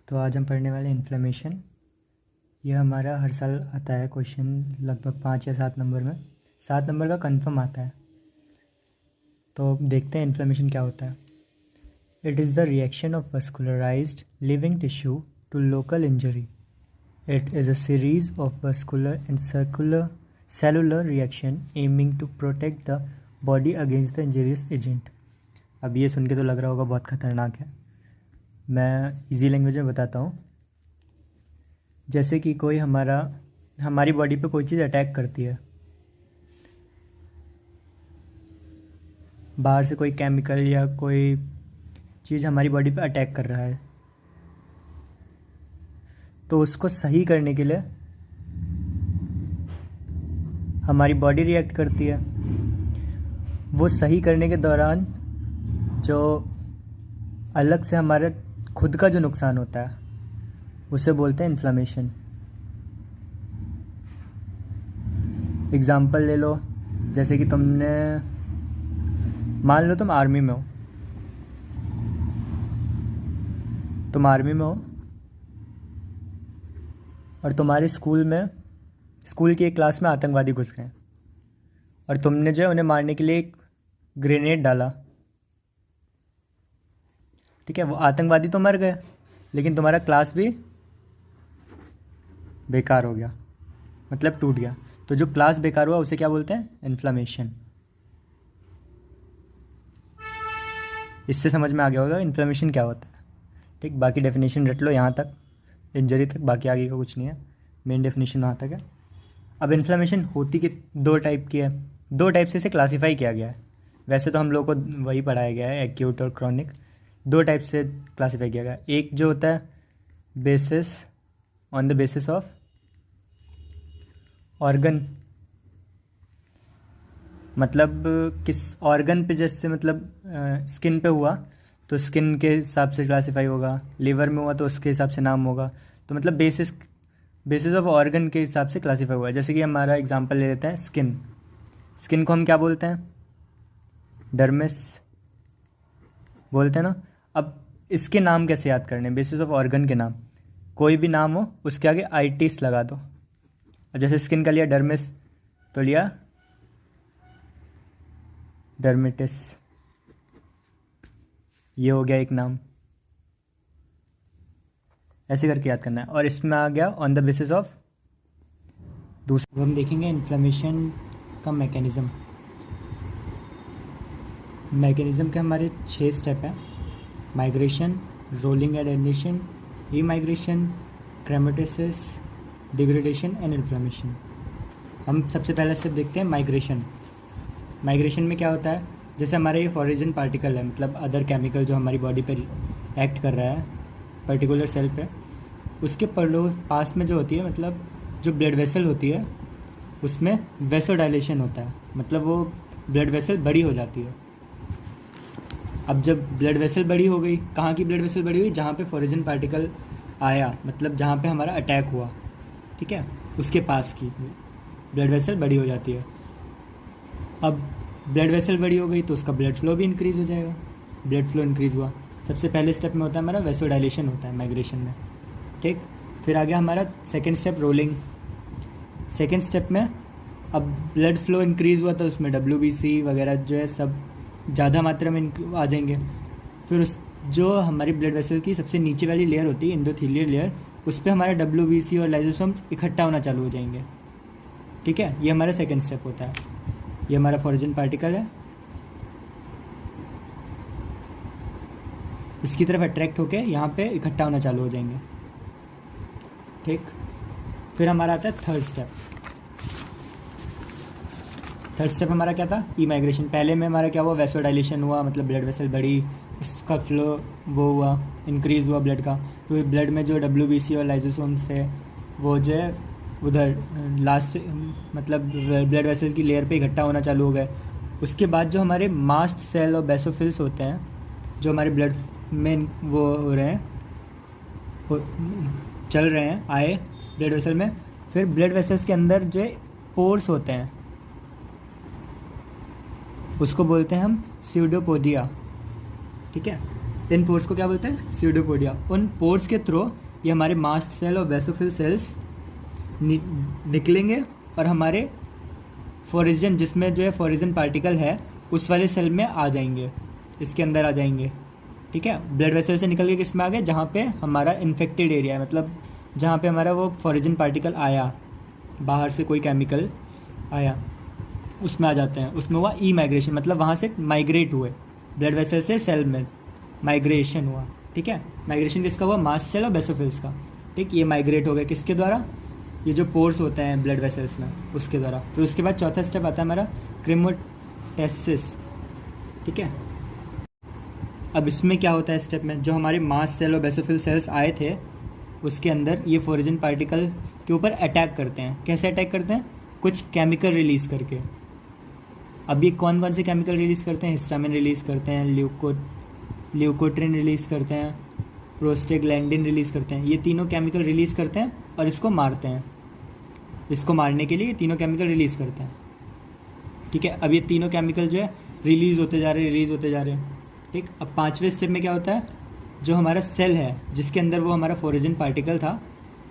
तो आज हम पढ़ने वाले इन्फ्लेमेशन। यह हमारा हर साल आता है क्वेश्चन, लगभग 5 या 7 नंबर में। 7 नंबर का कंफर्म आता है। तो देखते हैं इन्फ्लेमेशन क्या होता है। It is the reaction of vascularized living tissue to local injury. It is a series of vascular and circular cellular reaction aiming to protect the body against the injurious agent. अब ये सुन के तो लग रहा होगा बहुत ख़तरनाक है। मैं इजी लैंग्वेज में बताता हूँ। जैसे कि कोई हमारी बॉडी पे कोई चीज़ अटैक करती है, बाहर से कोई केमिकल या कोई चीज़ हमारी बॉडी पे अटैक कर रहा है, तो उसको सही करने के लिए हमारी बॉडी रिएक्ट करती है। वो सही करने के दौरान जो अलग से हमारे खुद का जो नुकसान होता है उसे बोलते हैं इन्फ्लेमेशन। एग्ज़ाम्पल ले लो, जैसे कि मान लो तुम आर्मी में हो। और तुम्हारे स्कूल की एक क्लास में आतंकवादी घुस गए और तुमने जो है उन्हें मारने के लिए एक ग्रेनेड डाला। ठीक है, वो आतंकवादी तो मर गए, लेकिन तुम्हारा क्लास भी बेकार हो गया, मतलब टूट गया। तो जो क्लास बेकार हुआ उसे क्या बोलते हैं? इन्फ्लेमेशन। इससे समझ में आ गया होगा इन्फ्लेमेशन क्या होता है। ठीक, बाकी डेफिनेशन रट लो यहाँ तक, इंजरी तक, बाकी आगे का कुछ नहीं है। मेन डेफिनेशन वहाँ तक है। अब इन्फ्लेमेशन होती कि 2 टाइप की है। 2 टाइप से इसे क्लासीफाई किया गया है। वैसे तो हम लोग को वही पढ़ाया गया है, एक्यूट और क्रॉनिक। 2 टाइप से क्लासीफाई किया गया। एक जो होता है on the basis of organ, मतलब किस ऑर्गन पे, जैसे मतलब स्किन पे हुआ तो स्किन के हिसाब से क्लासीफाई होगा, लिवर में हुआ तो उसके हिसाब से नाम होगा। तो मतलब बेसिस ऑफ ऑर्गन के हिसाब से क्लासीफाई हुआ है। जैसे कि हमारा एग्जांपल ले लेते हैं स्किन को हम क्या बोलते हैं? डर्मिस बोलते हैं ना। अब इसके नाम कैसे याद करने? बेसिस ऑफ ऑर्गन के नाम, कोई भी नाम हो उसके आगे आइटिस लगा दो। अब जैसे स्किन का लिया डर्मिस, तो लिया डर्मिटिस, ये हो गया एक नाम। ऐसे करके याद करना है। और इसमें आ गया ऑन द बेसिस ऑफ दूसरा। हम देखेंगे इन्फ्लेमेशन का मैकेनिज़्म के हमारे 6 स्टेप हैं। Migration, rolling and adhesion, remigration, क्रेमेटोसिस, डिग्रेडेशन एंड इन्फ्लेमेशन। हम सबसे पहला स्टेप देखते हैं माइग्रेशन में क्या होता है? जैसे हमारा ये फॉरेजन पार्टिकल है, मतलब अदर केमिकल जो हमारी बॉडी पे एक्ट कर रहा है पर्टिकुलर सेल पे, उसके पास में जो होती है, मतलब जो ब्लड वेसल होती है उसमें वेसोडाइलेशन होता है, मतलब वो ब्लड वेसल बड़ी हो जाती है। अब जब ब्लड वेसल बड़ी हो गई, कहाँ की ब्लड वेसल बड़ी हुई? जहाँ पे फॉरेजन पार्टिकल आया, मतलब जहाँ पे हमारा अटैक हुआ, ठीक है, उसके पास की ब्लड वेसल बड़ी हो जाती है। अब ब्लड वेसल बड़ी हो गई तो उसका ब्लड फ्लो भी इंक्रीज़ हो जाएगा। ब्लड फ्लो इंक्रीज़ हुआ, सबसे पहले स्टेप में होता है हमारा वेसोडाइलेशन होता है माइग्रेशन में। ठीक, फिर आ गया हमारा second step rolling. Second step में अब ब्लड फ्लो इंक्रीज़ हुआ तो उसमें WBC वगैरह जो है सब ज़्यादा मात्रा में आ जाएंगे। फिर जो हमारी ब्लड वेसल की सबसे नीचे वाली लेयर होती है, एंडोथेलियल लेयर, उस पर हमारा WBC और लाइसोसोम्स इकट्ठा होना चालू हो जाएंगे। ठीक है, ये हमारा सेकेंड स्टेप होता है। ये हमारा फॉरेजन पार्टिकल है, इसकी तरफ अट्रैक्ट होके यहाँ पे इकट्ठा होना चालू हो जाएंगे। ठीक, फिर हमारा आता है थर्ड स्टेप हमारा क्या था? ई-माइग्रेशन। पहले में हमारा क्या हुआ? वेसोडाइलेशन हुआ, मतलब ब्लड वेसल बढ़ी, उसका फ्लो वो हुआ, इंक्रीज़ हुआ ब्लड का। तो ब्लड में जो WBC और लाइसोसोम्स थे वो जो है उधर लास्ट, मतलब ब्लड वेसल की लेयर पे इकट्ठा होना चालू हो गए। उसके बाद जो हमारे मास्ट सेल और बेसोफिल्स होते हैं, जो हमारे ब्लड में वो हो रहे हैं, चल रहे हैं, आए ब्लड वेसल में। फिर ब्लड वेसल्स के अंदर जो पोर्स होते हैं उसको बोलते हैं हम स्यूडोपोडिया। ठीक है, इन पोर्स को क्या बोलते हैं? स्यूडोपोडिया। उन पोर्स के थ्रू ये हमारे मास्ट सेल और बेसोफिल सेल्स निकलेंगे और हमारे फोरिजन, जिसमें जो है फोरिजन पार्टिकल है, उस वाले सेल में आ जाएंगे, इसके अंदर आ जाएंगे। ठीक है, ब्लड वेसल से निकल के किस में आ गए? जहाँ पे हमारा इन्फेक्टेड एरिया है, मतलब जहाँ पे हमारा वो फोरिजन पार्टिकल आया, बाहर से कोई केमिकल आया, उसमें आ जाते हैं। उसमें हुआ ई माइग्रेशन, मतलब वहाँ से माइग्रेट हुए, ब्लड वेसल से सेल में माइग्रेशन हुआ। ठीक है, माइग्रेशन किसका हुआ? मास्ट सेल और बेसोफिल्स का। ठीक, ये माइग्रेट हो गए किसके द्वारा? ये जो पोर्स होते हैं ब्लड वेसल्स में, उसके द्वारा। फिर उसके बाद चौथा स्टेप आता है हमारा क्रेमोटेसिस। ठीक है, अब इसमें क्या होता है स्टेप में? जो हमारे मास्ट सेल और बेसोफिल सेल्स आए थे, उसके अंदर ये फोरिजन पार्टिकल के ऊपर अटैक करते हैं। कैसे अटैक करते हैं? कुछ केमिकल रिलीज़ करके। अब ये कौन कौन से केमिकल रिलीज़ करते हैं? हिस्टामिन रिलीज़ करते हैं, ल्यूकोट्रिन रिलीज़ करते हैं, प्रोस्टेग्लैंडिन रिलीज़ करते हैं। ये तीनों केमिकल रिलीज़ करते हैं और इसको मारते हैं। इसको मारने के लिए ये तीनों केमिकल रिलीज़ करते हैं। ठीक है, अब ये तीनों केमिकल जो है रिलीज़ होते जा रहे हैं। ठीक, अब पाँचवें स्टेप में क्या होता है? जो हमारा सेल है जिसके अंदर वो हमारा फोरिजन पार्टिकल था,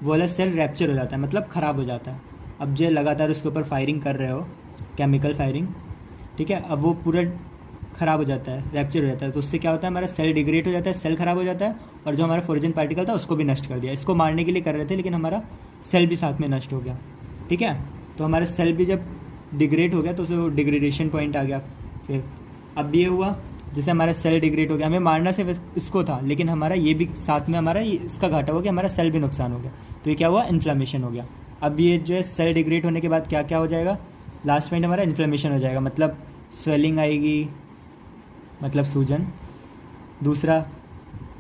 वो वाला सेल रैप्चर हो जाता है, मतलब ख़राब हो जाता है। अब जो लगातार उसके ऊपर फायरिंग कर रहे हो, केमिकल फायरिंग, ठीक है, अब वो पूरा ख़राब हो जाता है, रैप्चर हो जाता है। तो उससे क्या होता है? हमारा सेल डिग्रेड हो जाता है, सेल ख़राब हो जाता है, और जो हमारा फोरिजन पार्टिकल था उसको भी नष्ट कर दिया। इसको मारने के लिए कर रहे थे, लेकिन हमारा सेल भी साथ में नष्ट हो गया। ठीक है, तो हमारा सेल भी जब डिग्रेड हो गया तो उसे डिग्रेडेशन पॉइंट आ गया। फिर अब ये हुआ, जैसे हमारा सेल डिग्रेड हो गया, हमें मारना सिर्फ इसको था, लेकिन हमारा ये भी साथ में हमारा इसका घाटा हो गया, हमारा सेल भी नुकसान हो गया। तो ये क्या हुआ? इन्फ्लेमेशन हो गया। अब ये जो है सेल डिग्रेड होने के बाद क्या क्या हो जाएगा? लास्ट पॉइंट हमारा इन्फ्लेमेशन हो जाएगा, मतलब स्वेलिंग आएगी, मतलब सूजन। दूसरा,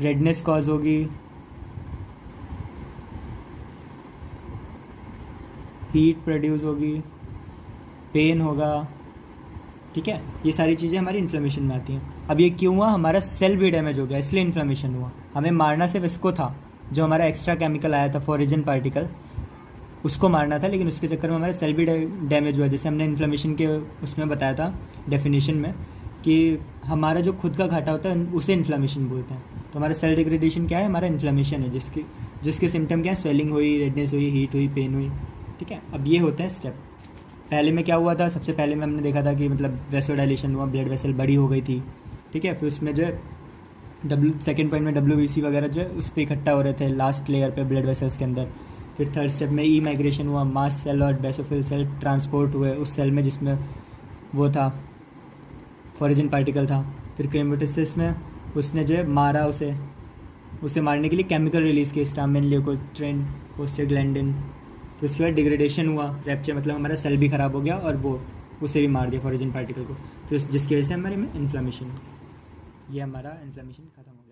रेडनेस कॉज होगी, हीट प्रोड्यूस होगी, पेन होगा। ठीक है, ये सारी चीज़ें हमारी इन्फ्लेमेशन में आती हैं। अब ये क्यों हुआ? हमारा सेल भी डैमेज हो गया, इसलिए इन्फ्लेमेशन हुआ। हमें मारना सिर्फ इसको था, जो हमारा एक्स्ट्रा केमिकल आया था फोरिजन पार्टिकल, उसको मारना था, लेकिन उसके चक्कर में हमारा सेल भी डैमेज हुआ। जैसे हमने इन्फ्लेमेशन के उसमें बताया था डेफिनेशन में, कि हमारा जो खुद का घाटा होता है उसे इन्फ्लेमेशन बोलते हैं। तो हमारा सेल डिग्रेडेशन क्या है? हमारा इन्फ्लेमेशन है, जिसके सिम्टम क्या है? स्वेलिंग हुई, रेडनेस हुई, हीट हुई, पेन हुई। ठीक है, अब ये होते हैं स्टेप। पहले में क्या हुआ था? सबसे पहले में हमने देखा था कि मतलब वेसोडाइलेशन हुआ, ब्लड वेसल बड़ी हो गई थी। ठीक है, फिर उसमें जो है सेकेंड पॉइंट में WBC वगैरह जो है उस पर इकट्ठा हो रहे थे लास्ट लेयर पे ब्लड वेसल्स के अंदर। फिर थर्ड स्टेप में ई माइग्रेशन हुआ, मास्ट सेल और बेसोफिल सेल ट्रांसपोर्ट हुए उस सेल में जिसमें वो था फोरिजन पार्टिकल था। फिर क्रेमोटेसिस में उसने जो है मारा, उसे मारने के लिए केमिकल रिलीज़ किए, हिस्टामिन, ल्यूकोट्रिन, प्रोस्टेग्लैंडिन। फिर उसके बाद डिग्रेडेशन हुआ, रैप्चर, मतलब हमारा सेल भी ख़राब हो गया और वो उसे भी मार दिया फोरिजन पार्टिकल को, फिर जिसकी वजह से हमारे में इन्फ्लेमेशन हुई। ये हमारा इन्फ्लेमेशन ख़त्म हो गया।